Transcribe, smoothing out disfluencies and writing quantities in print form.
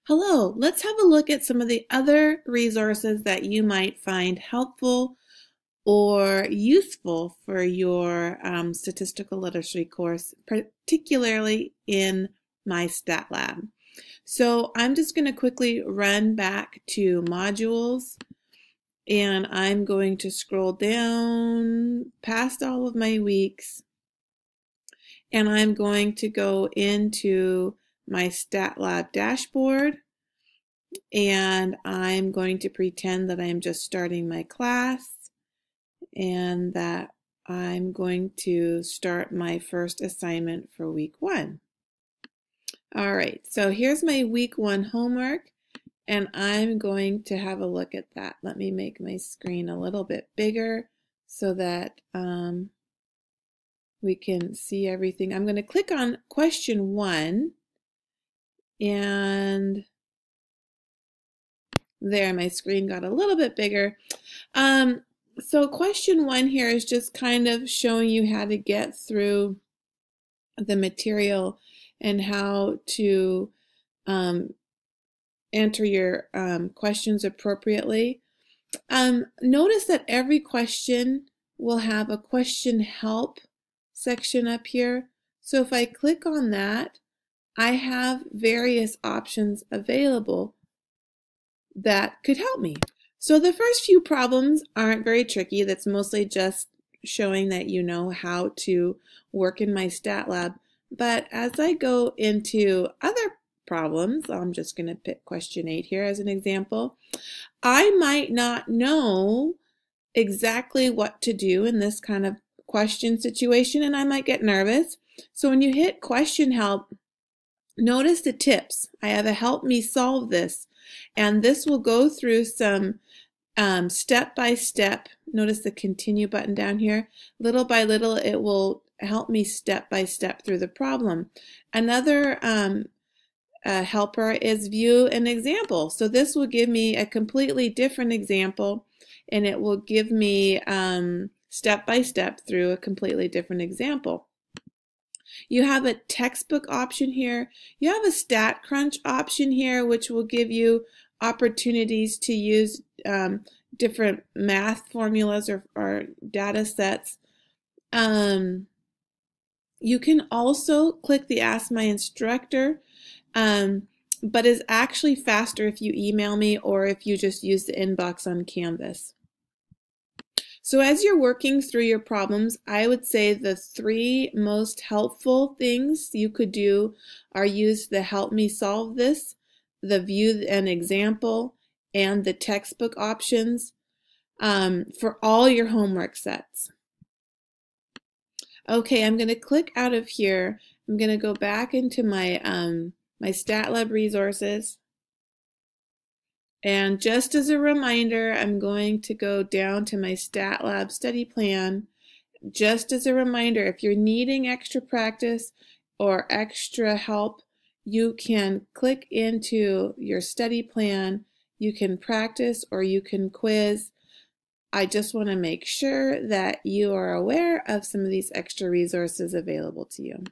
Hello, let's have a look at some of the other resources that you might find helpful or useful for your statistical literacy course, particularly in my stat lab. So I'm just going to quickly run back to modules, and I'm going to scroll down past all of my weeks, and I'm going to go into my stat lab dashboard, and I'm going to pretend that I'm just starting my class and that I'm going to start my first assignment for week 1. All right, so here's my week 1 homework, and I'm going to have a look at that. Let me make my screen a little bit bigger so that we can see everything. I'm going to click on question 1, and there, my screen got a little bit bigger. So question 1 here is just kind of showing you how to get through the material and how to enter your questions appropriately. Notice that every question will have a question help section up here. So if I click on that, I have various options available that could help me. So the first few problems aren't very tricky. That's mostly just showing that you know how to work in my stat lab. But as I go into other problems, I'm just going to pick question 8 here as an example. I might not know exactly what to do in this kind of question situation, and I might get nervous. So when you hit question help, notice the tips. I have a help me solve this, and this will go through some step-by-step. Notice the continue button down here. Little by little, it will help me step-by-step through the problem. Another helper is view an example. So this will give me a completely different example, and it will give me step-by-step through a completely different example. You have a textbook option here. You have a StatCrunch option here, which will give you opportunities to use different math formulas or data sets. You can also click the Ask My Instructor, but is actually faster if you email me or if you just use the inbox on Canvas. So as you're working through your problems, I would say the 3 most helpful things you could do are use the Help Me Solve This, the View an Example, and the textbook options for all your homework sets. Okay, I'm going to click out of here. I'm going to go back into my, my Stat Lab resources. And just as a reminder, I'm going to go down to my Stat Lab study plan. Just as a reminder, if you're needing extra practice or extra help, you can click into your study plan. You can practice or you can quiz. I just want to make sure that you are aware of some of these extra resources available to you.